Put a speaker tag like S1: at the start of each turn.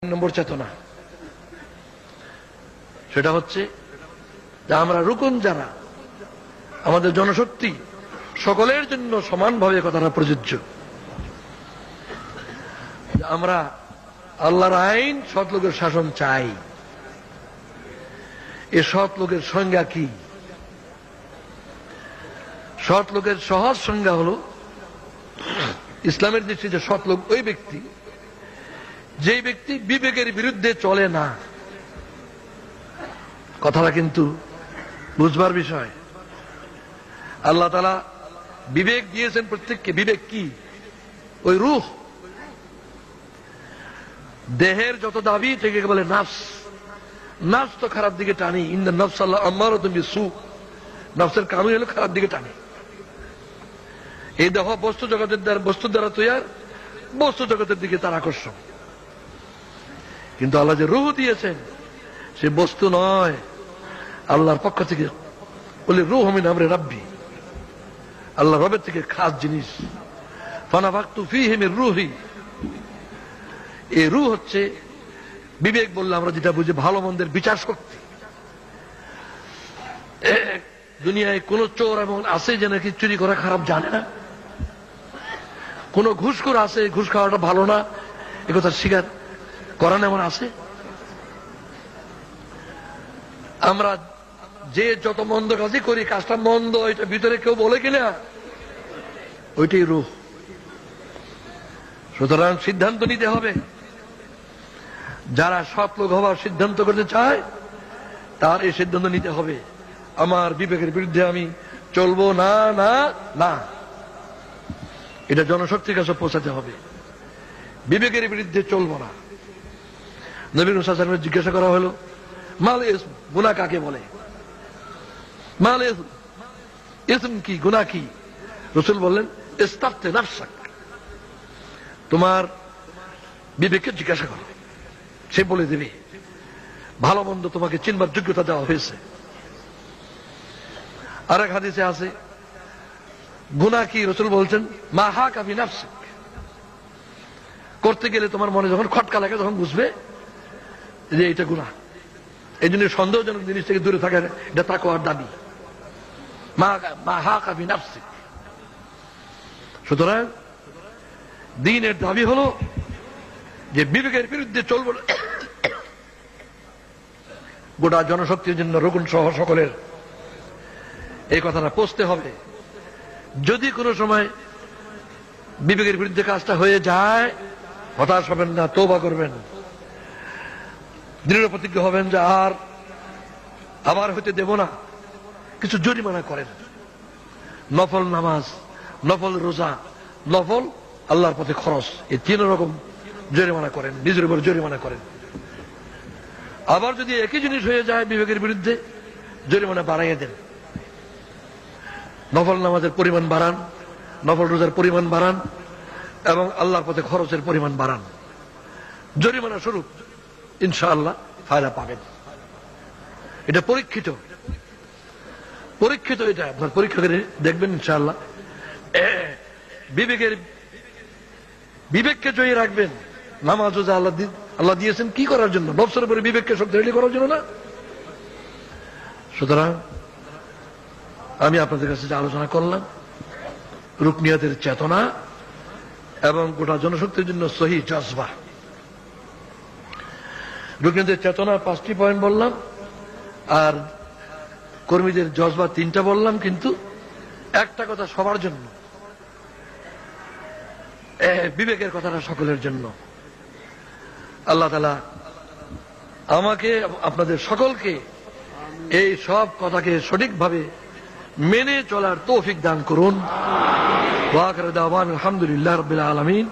S1: নম্বর চেতনা সেটা হচ্ছে যে আমরা রুকুন যারা আমাদের জনশক্তি সকলের জন্য সমানভাবে কথাটা প্রযোজ্য। আমরা আল্লাহর আইন সৎ লোকের শাসন চাই। এ সৎ লোকের সংজ্ঞা কি? সৎ লোকের সহজ সংজ্ঞা হলো ইসলামের দৃষ্টিতে সৎ লোক ওই ব্যক্তি যে ব্যক্তি বিবেকের বিরুদ্ধে চলে না। কথাটা কিন্তু বুঝবার বিষয়। আল্লাহ তাআলা বিবেক দিয়েছেন প্রত্যেককে। বিবেক কি? ওই রূহ, দেহের যত দাবি থেকে বলে নাফস। নাফস তো খারাপ দিকে টানি। ইন্না নাফস আল্লাহ আম্মারাতুম বিসু। নাফসের কামই হলো খারাপ দিকে টানে। এই দেহ বস্তু জগতের দ্বারা, বস্তুর দ্বারা তৈয়ার, বস্তু জগতের দিকে তার আকর্ষণ। কিন্তু আল্লাহ যে রূহ দিয়েছেন সে বস্তু নয়, আল্লাহর পক্ষ থেকে। বলে রূহ মিন আমরি রাব্বি, আল্লাহ রবের থেকে খাস জিনিস। ফানাফাখতু ফীহি মির রূহি। এই রূহ হচ্ছে বিবেক বললে আমরা যেটা বুঝি ভালো মন্দের বিচার শক্তি। দুনিয়ায় কোন চোর এমন আছে যে নাকি চুরি করা খারাপ জানে না? কোন ঘুষখোর আছে ঘুষ খাওয়াটা ভালো না একথা স্বীকার করেন এমন আছে? আমরা যে যত মন্দ কাজই করি কাজটা মন্দ, এটা ভিতরে কেউ বলে কিনা? ওইটাই রূহ। সুতরাং সিদ্ধান্ত নিতে হবে। যারা সৎ লোক হওয়ার সিদ্ধান্ত করতে চায় তার এই সিদ্ধান্ত নিতে হবে, আমার বিবেকের বিরুদ্ধে আমি চলবো না, না, না। এটা জনশক্তির কাছে পৌঁছাতে হবে। বিবেকের বিরুদ্ধে চলবো না। নবী মুহাম্মদ সাল্লাল্লাহু আলাইহি ওয়াসাল্লাম জিজ্ঞাসা করা হলো, মাল ইসম, গুনাহ কাকে বলে? মাল ইসম, ইসম কি, গুনাহ কি? রাসূল বললেন, ইস্তাফতি নাফসাক, তোমার বিবেককে জিজ্ঞাসা করো, সে বলে দেবে। ভালো মন্দ তোমাকে চিনবার যোগ্যতা দেওয়া হয়েছে। আর এক হাদিসে আছে, গুনাহ কি? রাসূল বলছেন, মা হাকা ফি নাফসিক, করতে গেলে তোমার মনে যখন খটকা লাগে তখন বুঝবে যে এটা গুনাহ। এই জন্য সন্দেহজনক জিনিস থেকে দূরে থাকা, এটা তাকওয়ার দাবি। মা হাকা ফি নাফসিক। সুতরাং দ্বীনের দাবি হলো যে বিবেকের বিরুদ্ধে চলবো না। গোটা জনশক্তির জন্য রুকুন সহ সকলের এই কথাটা পৌঁছতে হবে। যদি কোনো সময় বিবেকের বিরুদ্ধে কাজটা হয়ে যায়, হতাশ হবেন না, তওবা করবেন, দৃঢ় প্রতিজ্ঞ হবেন যে আর আবার হইতে দেব না। কিছু জরিমানা করেন, নফল নামাজ, নফল রোজা, নফল আল্লাহর পথে খরচ, এই তিন রকম জরিমানা করেন, নিজের উপর জরিমানা করেন। আবার যদি একই জিনিস হয়ে যায় বিবেকের বিরুদ্ধে, জরিমানা বাড়াইয়ে দেন। নফল নামাজের পরিমাণ বাড়ান, নফল রোজার পরিমাণ বাড়ান এবং আল্লাহর পথে খরচের পরিমাণ বাড়ান। জরিমানা স্বরূপ ইনশাআল্লাহ ফায়দা পাবেন। এটা পরীক্ষিত, পরীক্ষিত। এটা আপনার পরীক্ষা করে দেখবেন ইনশাআল্লাহ। বিবেককে জয়ী রাখবেন। নামাজ রোজা আল্লাহ দিয়েছেন কি করার জন্য? নফসের উপরে বিবেককে শক্তিশালী করার জন্য না। সুতরাং আমি আপনাদের কাছে যে আলোচনা করলাম, রুকনিয়াতের চেতনা এবং গোটা জনশক্তির জন্য সহি জজবা। রুকনিয়াতের চেতনা 5টি পয়েন্ট বললাম, আর কর্মীদের জজবা 3টা বললাম। কিন্তু একটা কথা সবার জন্য, বিবেকের কথাটা সকলের জন্য। আল্লাহ তাআলা আমাকে, আপনাদের সকলকে এই সব কথাকে সঠিকভাবে মেনে চলার তৌফিক দান করুন। ওয়া আখিরু দাওয়ানা আলহামদুলিল্লাহি রাব্বিল আলামিন।